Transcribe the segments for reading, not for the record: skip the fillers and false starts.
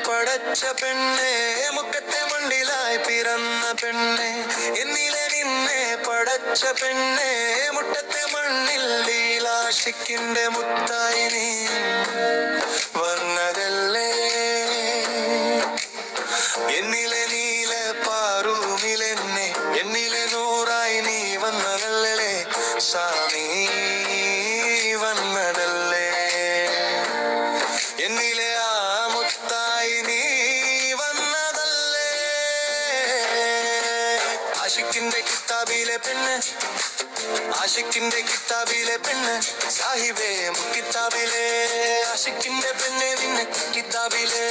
പടച്ച പെണ്ണെ മുക്കത്തെ മണ്ണിലായി പിറന്ന പെണ്ണെ എന്നിലെ നിന്നെ പടച്ച പെണ്ണെ മുട്ടത്തെ മണ്ണിൽ ലീലാശിക്കിന്റെ മുത്തായി നീ വന്നതല്ലേ എന്നിലെ നീല പാറൂമിലെന്നെ എന്നിലെ നൂറായി നീ വന്നതല്ലേ സാമി വന്നതല്ലേ എന്നിലെ ആ മുത്തായി നീ വന്നതല്ലേ ആഷിക്കിന്റെ കിതാബിലെ പെണ്ണ് ആഷിക്കിന്റെ കിതാബിലെ പെണ്ണ് സാഹിബേ കിതാബിലെ ആഷിക്കിന്റെ പെണ്ണ് നിന്നെ കിതാബിലെ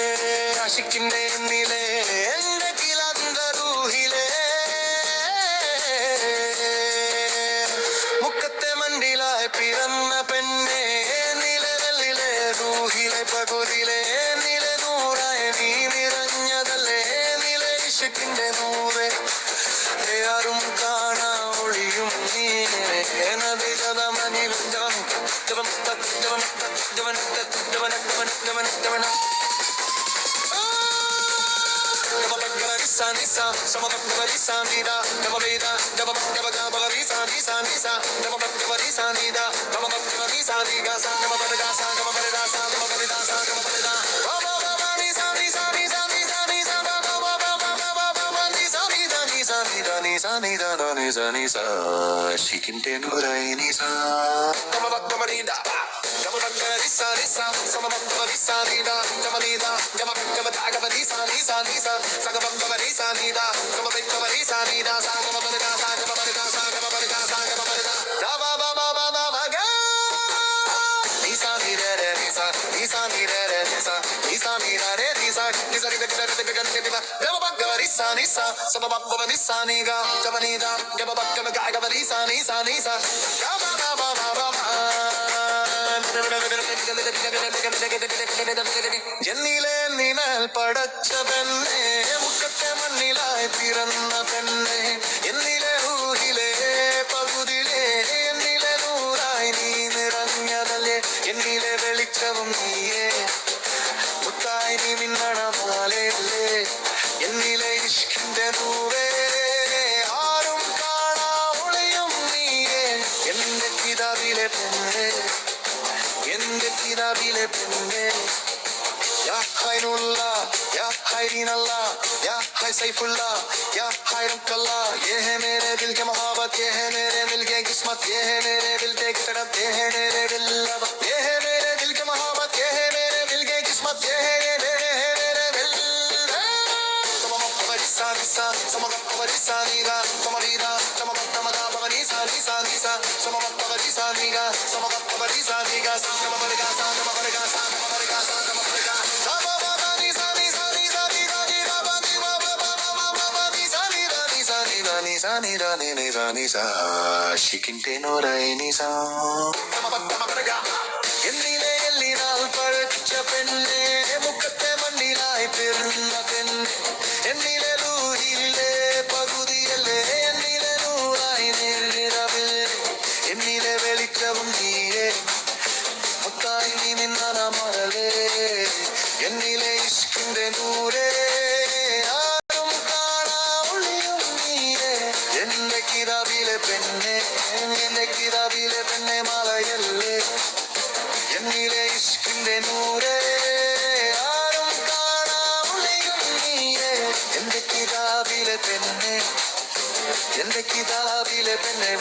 ആഷിക്കിന്റെ എന്നിലെ എന്റെ കിലാന്ത റൂഹിലെ മുക്കത്തെ മണ്ടിലായി പിറന്ന പെണ്ണെ നിലവെള്ളിലെ റൂഹിലെ പകുതിലെ നില നൂറായ നീ നിറഞ്ഞതല്ലേ നില ഇഷ്കിന്റെ നൂറെ ആരും കാണാ ഒളിയും നീനെ നബി ജവമനിൽ ജവം ജവം ജവൻ ജവൻ ജവൻ ജവൻ ജവൻ ജവൻ Nisa, some of the Varisa Nida, Navaveda, Navavarisa, Nisa, Nisa, Navavarisa Nida, Navavarisa Niga, Navavarasa, Navavarasa, Navavarasa, Navavarasa, Baba Nisa, Nisa, Nisa, Nisa, Nisa, Baba Nisa, Nida, Nisa, Nida, Nisa, Nida, Nisa, Nisa, she can tell Nurai Nisa, Navavarida. Nisa, Nisa, some of the Varisa Nida, Navanida, Navavarisa, Nisa, Nisa, Nisa, Nida, Navavarisa Nida, Navavarasa, Navavarasa, Navavarasa, Navavarasa, Navavarasa, Nisa, Nida, Nisa, Nisa, Nida, Nisa, Nisa, Nida, Nisa, Nisa, Nida, Navavarisa, Nisa, some of the Varisa Niga, Javanida, Navavarisa, Nisa, Nisa, എന്നിലെ നിഴൽ പടച്ച പെണ്ണെ മുക്കത്തെ മണ്ണിലായി പിറന്ന പെണ്ണെ എന്നിലെ റൂഹിലെ പകുതിലെ എന്നിലെ നൂറായി നീ നിറഞ്ഞതല്ലേ എന്നിലെ വെളിച്ചവും നീയേ മുത്തായി നീ മിന്നണ മാലയല്ലേ എന്നിലെ ഇഷ്കിന്റെ നൂറേ ആരും കാണാ ഒളിയും നീയേ എന്റെ കിതാബിലെ പെണ്ണെ എന്റെ കിതാബിലെ പെണ്ണെ യാ ഖൈറുല്ലാ യാ ഖൈറിനല്ലാ യാ ഖൈ സൈഫുല്ലാ യാ ഖൈറുക്കല്ലാ ये है मेरे दिल के मोहब्बत ये है मेरे दिल के किस्मत ये है मेरे दिल के तड़प ये है मेरे दिल लबा ये है मेरे दिल के मोहब्बत ये है मेरे दिल के किस्मत ये है मेरे दिल समम पवरिसा निसा समम पवरिसा नीगा समरीदा समम तमदा पवरिसा निसा निसा समम पवरिसा नीगा समम पवरिसा नीगा समम पवरिसा समम पवरिसा समम पवरिसा समम पवरिसा Nisa, Nisa, Nisa, Nisa, she can tell Nurai Nisa. എന്നിലെ എല്ലിനാൽ പഴച്ച പെണ്ണെ മുക്കത്തെ മണ്ണിലായി പിറന്ന പെണ്ണെ എന്നിലെ റൂഹിലെ പകുതിയല്ലേ എന്നിലെ നൂറായി നിറവില്ലേ എന്നിലെ വെളിച്ചവും നീയേ മുത്തായി നീ നിന്ന മറലേ എന്നിലെ ഇഷ്കിന്റെ നൂരേ ആരും കാണാ ഒളിയും നീയേ എന്റെ കിതാബിലെ പെണ്ണെ എന്റെ കിതാബിലെ പെണ്ണെ മലയല്ലേ എന്നിലെ ഇഷ്കിന്റെ നൂരേ ആരും കാണാ ഒളിയും നീയേ എന്റെ കിതാബിലെ പെണ്ണെ എന്റെ കിതാബിലെ പെണ്ണെ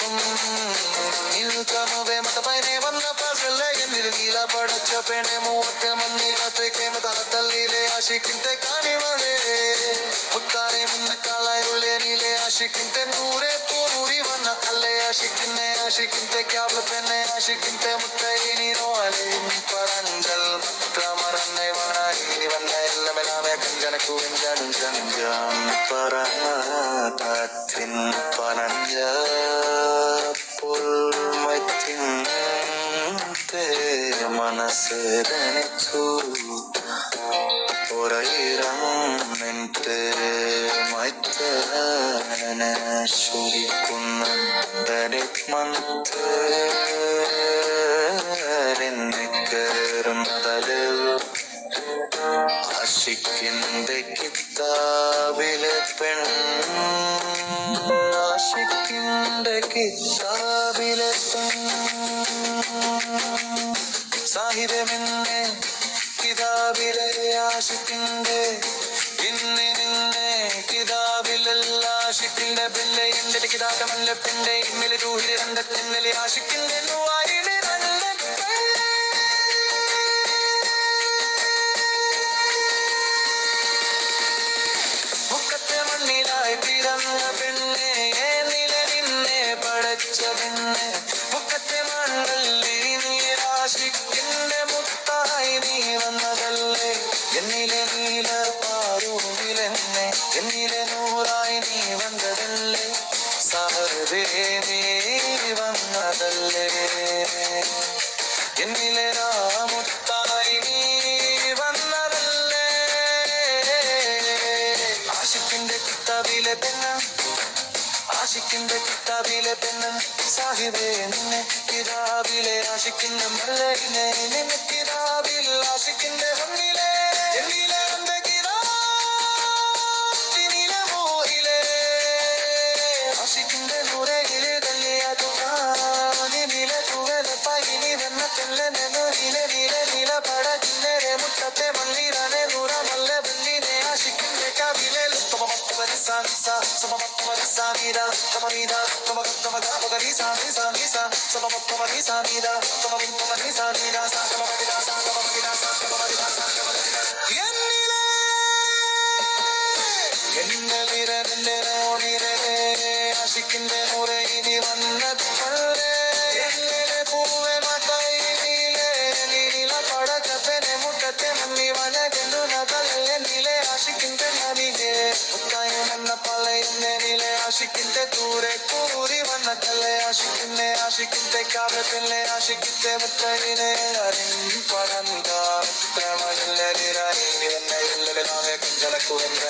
നിൽക്കണവേ മതപൈനെ വന്ന പാസല്ലേ എന്നിൽ നീല പടച്ച പെണ്ണെ മൂവത്തെ മണ്ണിലത്തേക്ക് തലത്തല്ലിലെ ആശിക്കിന്റെ കാണിവളേ മുത്താരെ മുന്നക്കാളായുള്ളേ നീലെ ആശിക്കിന്റെ നൂരെ പൂരി വന്ന അല്ലേ ആശിക്കിന്നെ ആശിക്കിന്റെ ക്യാബിലെ പെണ്ണെ ആശിക്കിന്റെ മുത്തൈനോ അലയും പറഞ്ചൽ മറന്നെ വണായി വന്ന എല്ലാമെല്ലാമേ കഞ്ചനക്കു വെഞ്ചാടും ചഞ്ചം പറത്തിൻ പനഞ്ച പുൽമത്തിൻ മനസ്സ് ധനിച്ചു പുറയിറങ്ങിട്ട് മറ്റന ശുരിക്കുന്നരെ മന്ത്രെന്നെ കയറുന്നതല് ആഷിക്കിന്റെ കിതാബിലെ പെൺ ആഷിക്കിന്റെ കിതാബിലെ പെൺ സാഹിബെ മിന്നെ കിതാബിലെ ആഷിക്കിന്റെ ഇന്ന് നിന്നെ കിതാബിലല്ല ആഷിക്കിന്റെ ബില്ലെ എന്റെ കിതാബമല്ല പെണ്ടെ ഇന്നലെ രൂഹിലെ രണ്ടത്തിന്നലെ ആഷിക്കിന്റെ നുവായിലെ രണ്ടത്തെ മുക്കത്തെ മണ്ണിലായി പിറന്ന പെണ്ണെ നില നിന്നെ പടച്ച പെണ്ണെ മുക്കത്തെ മണ്ണല്ലേ നീ ആഷിക്കിന്റെ മുത്തായി നീ വന്നതല്ലേ എന്നിലെ നീല പാരൂവിലെന്നെ എന്നിലെ നൂറായി നീ വന്നതല്ലേ സഹൃദേ നീ വന്നതല്ലേ എന്നിലെ രാമുത്തായി നീ വന്നതല്ലേ ആഷിക്കിന്റെ കിതാബിലെ പെണ്ണ് ആഷിക്കിന്റെ കിതാബിലെ പെണ്ണ് സാഹിബേ നിന്നെ കിതാബിലെ ആഷിക്കിന്റെ മല്ലയിലെ നിന്നെ കിതാബിൽ ആഷിക്കിന്റെ മണ്ണിലെ എന്നിലെ അന്റെ കിതാബിനിലെ മോഹിലെ ആഷിക്കിന്റെ നൂറയിലെ തല്ലിയതുനിലെ തുവല പൈനി വന്ന തെല്ലനെ നൂറിലെ നീല പടകിന്നരെ മുട്ടത്തെ മണ്ണിലെ നൂറ മല്ല ബല്ലിനെ ആഷിക്കിന്റെ കാബിലെ ആഷിക്കിന്റെ മുറയിനി വന്നതല്ലേ എന്നിലെ പൂവെ മത്തായിലെ നീല പടക്കപ്പനെ മുട്ടത്തെ മണ്ണി വനകെണ്ടുനതല്ലേ എന്നിലെ ആഷിക്കിന്റെ നദിയെ മുത്തായം എന്ന പളയുന്നതിലെ ആഷിക്കിന്റെ ദൂരെ കൂറി വന്നതല്ലേ ആഷിക്കിന്റെ കാവ്യത്തിലെ ആഷിക്കിന്റെ മുത്തയിലെ പടന്തമയില്ലരായി വന്നയില്ലേ കുഞ്ചലക്കുവെന്ന